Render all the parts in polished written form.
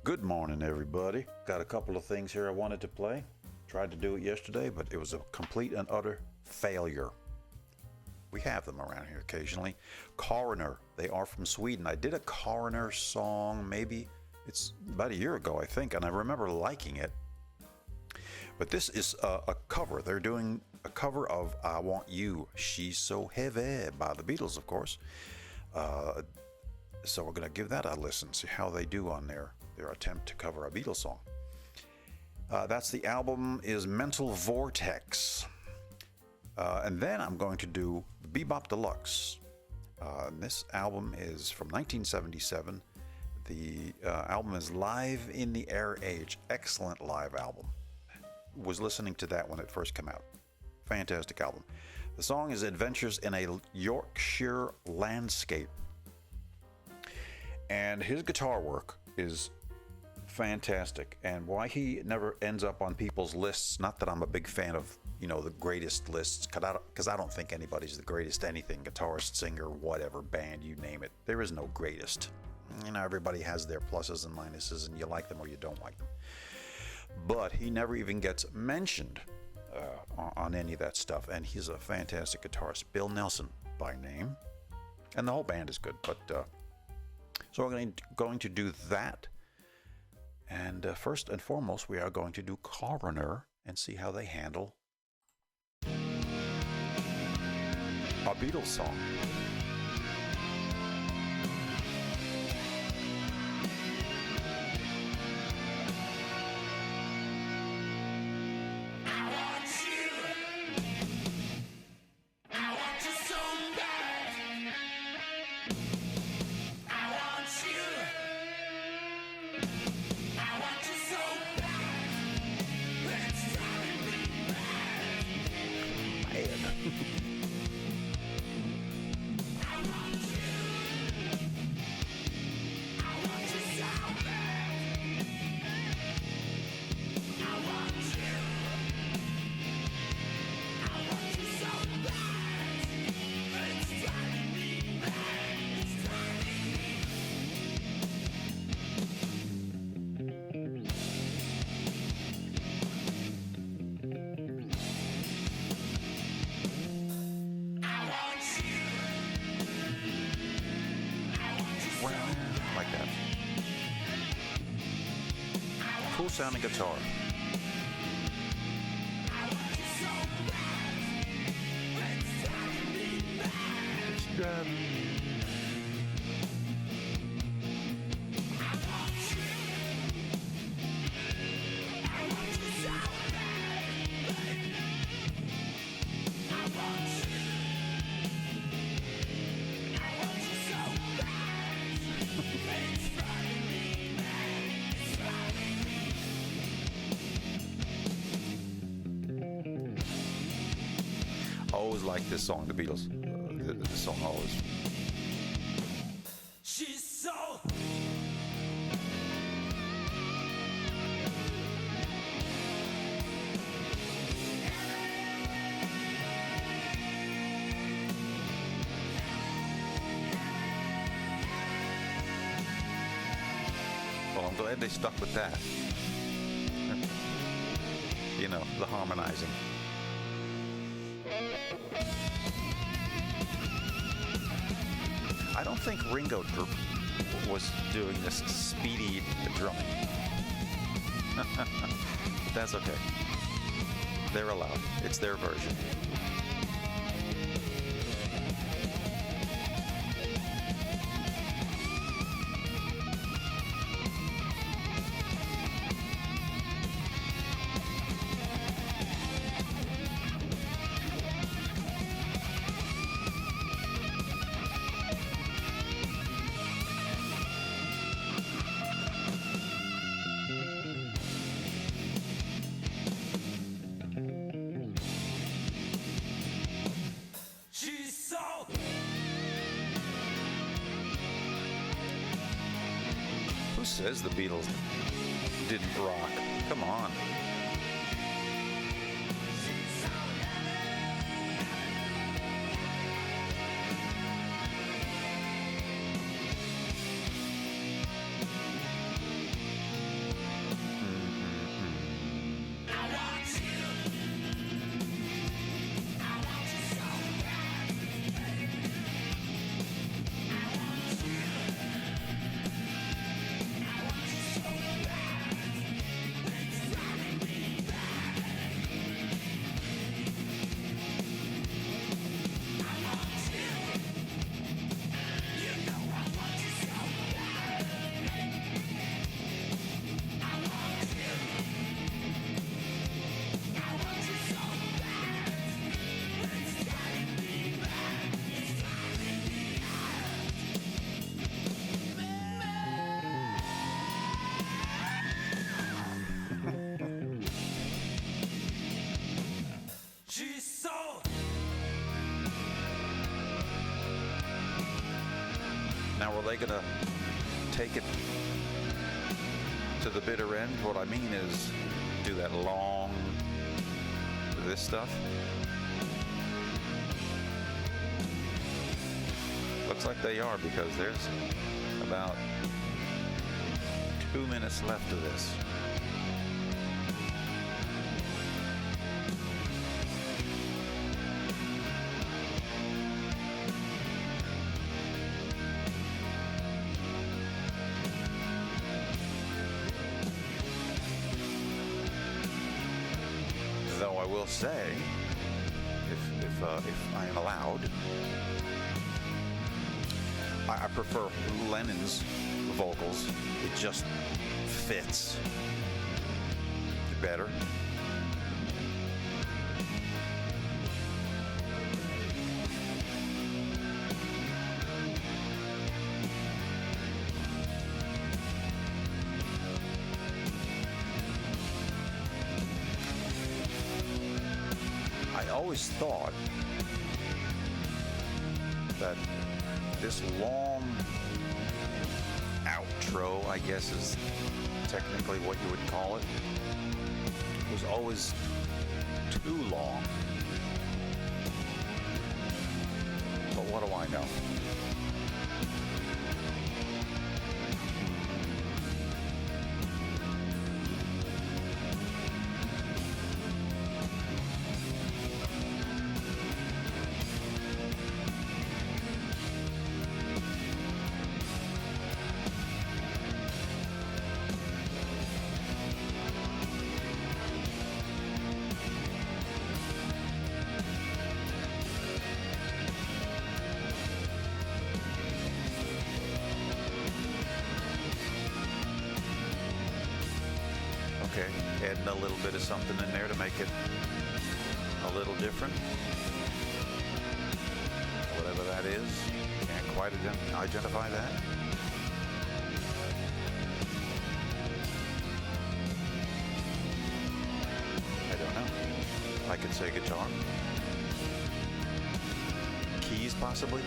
Good morning, everybody. Got a couple of things here I wanted to play. Tried to do it yesterday, but it was a complete and utter failure. We have them around here occasionally. Coroner, they are from Sweden. I did a Coroner song, maybe it's about a year ago, I think, and I remember liking it. But this is a cover. They're doing a cover of I Want You, She's So Heavy by the Beatles, of course. So we're going to give that a listen, see how they do on their attempt to cover a Beatles song. That's the album is Mental Vortex. And then I'm going to do Be Bop Deluxe. And this album is from 1977. The album is Live in the Air Age. Excellent live album. Was listening to that when it first came out. Fantastic album. The song is Adventures in a Yorkshire Landscape. And his guitar work is fantastic. And why he never ends up on people's lists, not that I'm a big fan of, the greatest lists, because I don't think anybody's the greatest anything, guitarist, singer, whatever, band, you name it. There is no greatest. Everybody has their pluses and minuses, and you like them or you don't like them. But he never even gets mentioned on any of that stuff, and he's a fantastic guitarist. Bill Nelson by name. And the whole band is good, but... So we're going to do that. And first and foremost, we are going to do Coroner and see how they handle a Beatles song. Like that. Cool sounding guitar. Always like this song, the Beatles. The song always. She's so. Well, I'm glad they stuck with that. The harmonizing. I don't think Ringo was doing this speedy drumming. But that's okay. They're allowed. It's their version. Who says the Beatles didn't rock? Come on. Now, are they going to take it to the bitter end? What I mean is do that long, this stuff. Looks like they are, because there's about 2 minutes left of this. Though I will say, if I am allowed, I prefer Lennon's vocals. It just fits better. I always thought that this long outro, I guess is technically what you would call it, was always too long. But what do I know? Okay, adding a little bit of something in there to make it a little different. Whatever that is, can't quite identify that. I don't know. I could say guitar. Keys, possibly.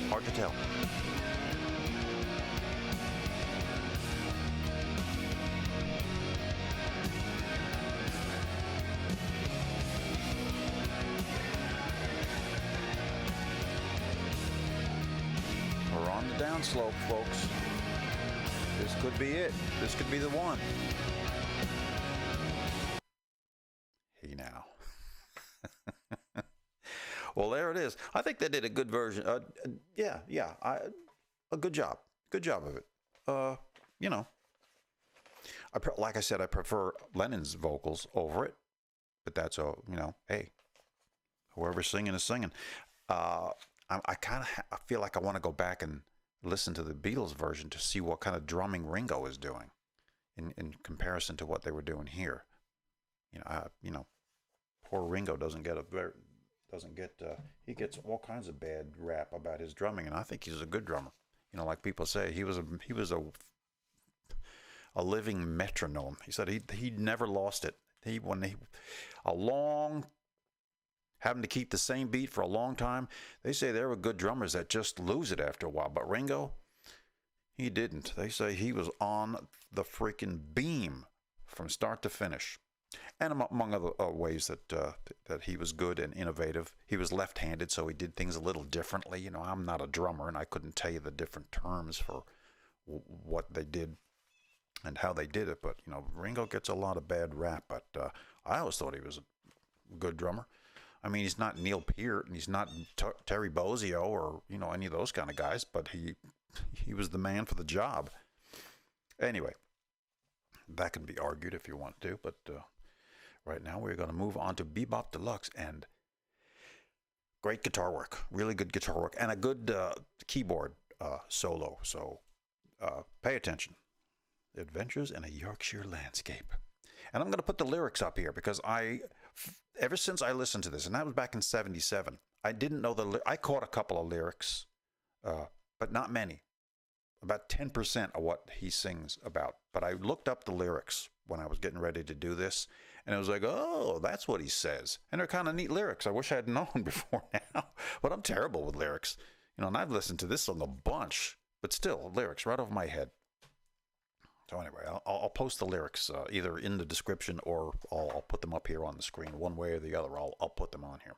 Hard to tell. Downslope, folks. This could be it. This could be the one. Hey now. Well, there it is. I think they did a good version. A good job. Good job of it. You know, like I said, I prefer Lennon's vocals over it, but that's hey, whoever's singing is singing. I feel like I want to go back and listen to the Beatles version to see what kind of drumming Ringo is doing in comparison to what they were doing here. Poor Ringo he gets all kinds of bad rap about his drumming, and I think he's a good drummer. Like people say, he was a living metronome. He said he never lost it. Having to keep the same beat for a long time. They say there were good drummers that just lose it after a while, but Ringo, he didn't. They say he was on the freaking beam from start to finish. And among other ways that he was good and innovative. He was left-handed, so he did things a little differently. I'm not a drummer, and I couldn't tell you the different terms for what they did and how they did it. But, Ringo gets a lot of bad rap, but I always thought he was a good drummer. I mean, he's not Neil Peart, and he's not Terry Bozzio or, any of those kind of guys, but he was the man for the job. Anyway, that can be argued if you want to, but right now we're going to move on to Be Bop Deluxe, and great guitar work, really good guitar work, and a good keyboard solo, so pay attention. Adventures in a Yorkshire Landscape. And I'm going to put the lyrics up here because ever since I listened to this, and that was back in '77, I didn't know I caught a couple of lyrics, but not many. About 10% of what he sings about. But I looked up the lyrics when I was getting ready to do this, And it was like, oh, that's what he says. And they're kind of neat lyrics. I wish I had known before now, but I'm terrible with lyrics. And I've listened to this song a bunch, but still, lyrics right over my head. So anyway, I'll post the lyrics either in the description or I'll put them up here on the screen. One way or the other, I'll put them on here.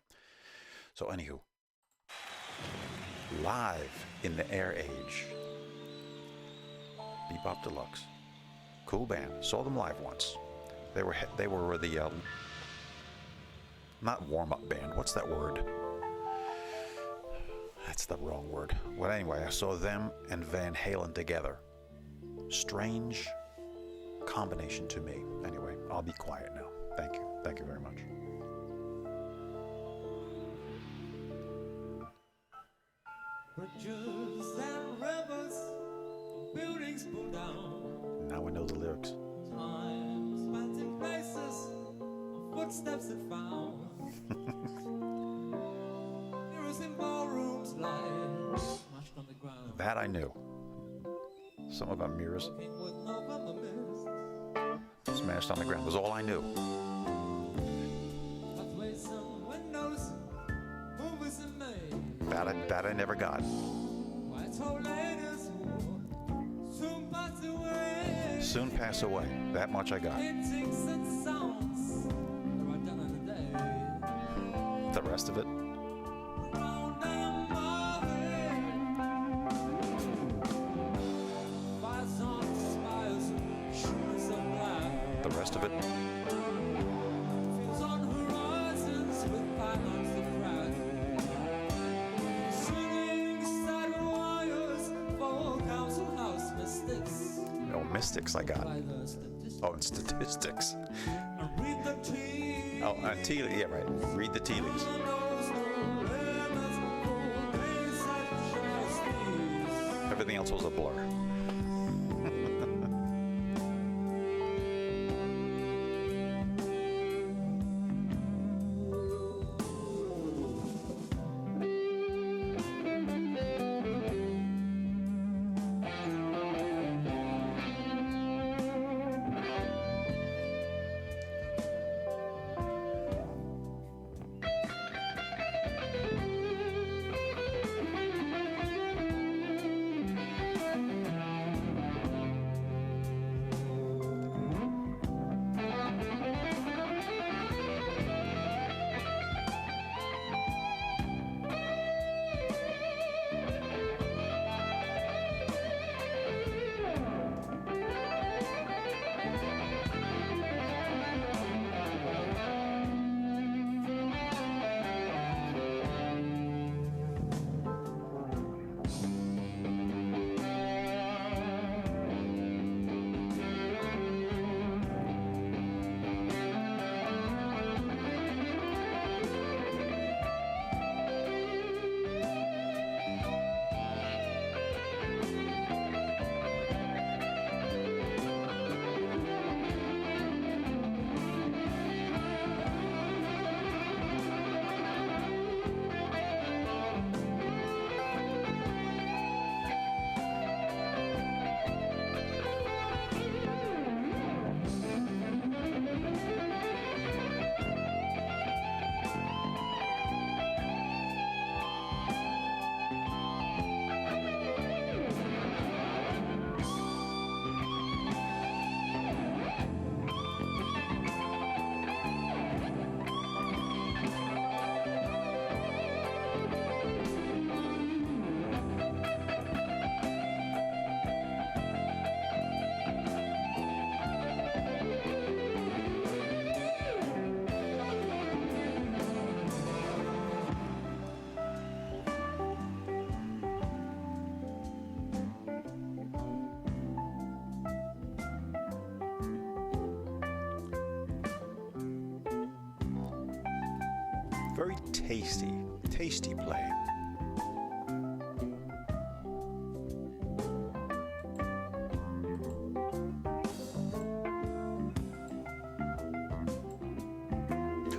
So anywho, live in the Air Age, Be Bop Deluxe. Cool band. Saw them live once. They were the not warm-up band. What's that word? That's the wrong word. Well, anyway, I saw them and Van Halen together. Strange combination to me. Anyway, I'll be quiet now. Thank you. Thank you very much. Bridges and rivers, buildings pulled down. Now we know the lyrics. Time spent in places, footsteps have found. Heroes in ballrooms lie smashed on the ground. That I knew. Something about mirrors smashed on the ground was all I knew. That I never got. Soon pass away. That much I got. The rest of it. The rest of it. Oh, mystics I got. Oh, and statistics. Oh, and tea leaves. Yeah, right. Read the tea leaves. Everything else was a blur. Very tasty playing.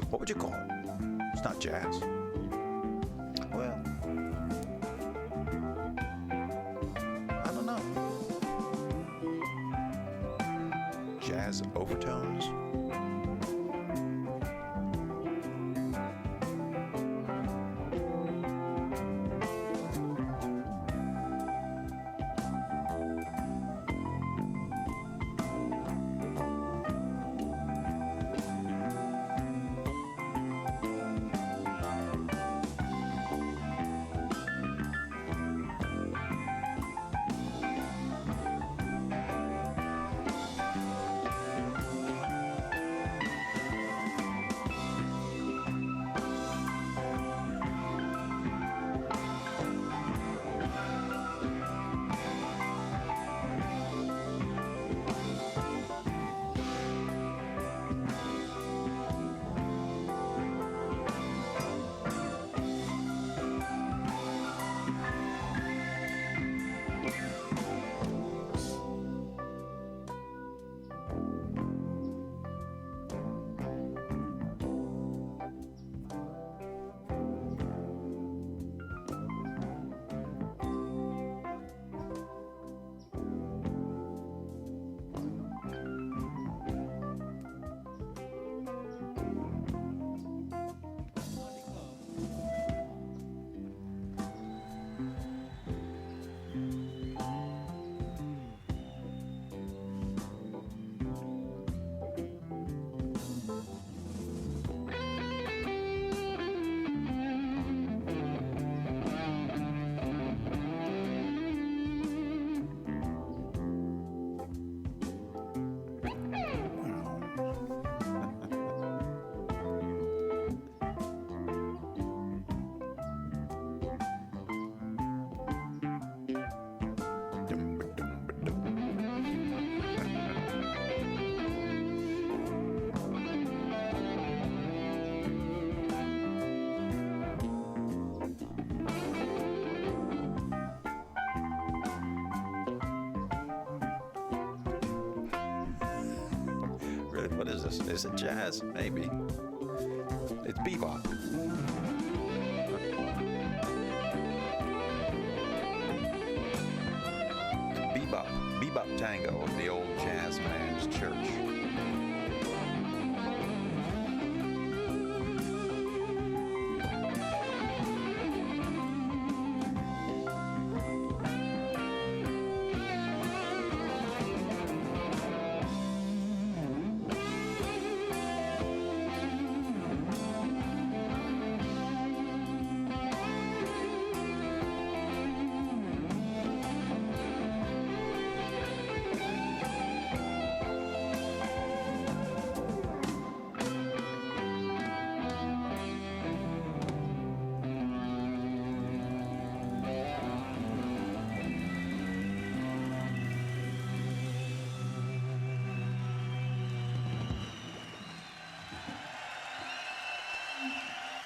What would you call it? It's not jazz. Well, I don't know. Jazz overtones? this? Is it jazz? Maybe. It's bebop. Bebop. Bebop tango of the old jazz man's church.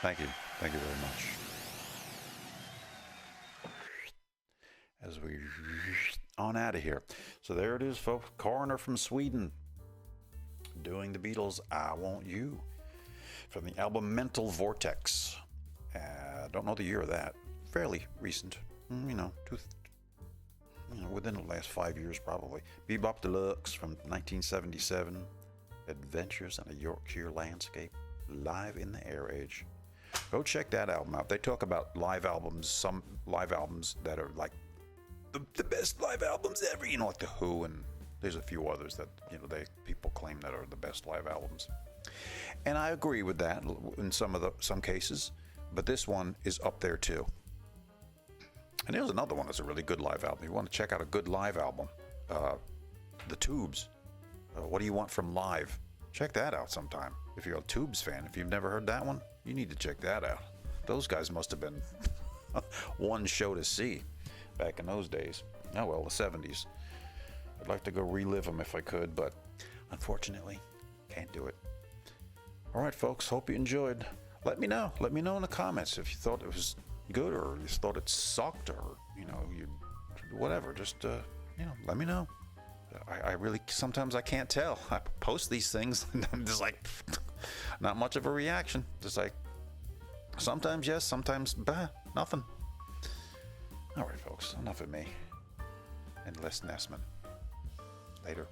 Thank you. Thank you very much. As we on out of here. So there it is, folks. Coroner from Sweden doing the Beatles' I Want You from the album Mental Vortex. Don't know the year of that. Fairly recent. Within the last 5 years probably. Be Bop Deluxe from 1977. Adventures in a Yorkshire Landscape. Live in the Air Age. Go check that album out. They talk about live albums, some live albums that are like the best live albums ever, like The Who, and there's a few others that, people claim that are the best live albums. And I agree with that in some cases, but this one is up there too. And there's another one that's a really good live album. You want to check out a good live album, The Tubes. What Do You Want From Live? Check that out sometime. If you're a Tubes fan, if you've never heard that one, you need to check that out. Those guys must have been one show to see back in those days. Oh well, the 70s. I'd like to go relive them if I could, but unfortunately, can't do it. All right, folks, hope you enjoyed. Let me know. Let me know in the comments if you thought it was good or you thought it sucked or, whatever. Just, let me know. I really, sometimes I can't tell. I post these things and I'm just like, not much of a reaction. Just like, sometimes yes, sometimes nothing. All right, folks, enough of me and Les Nessman. Later.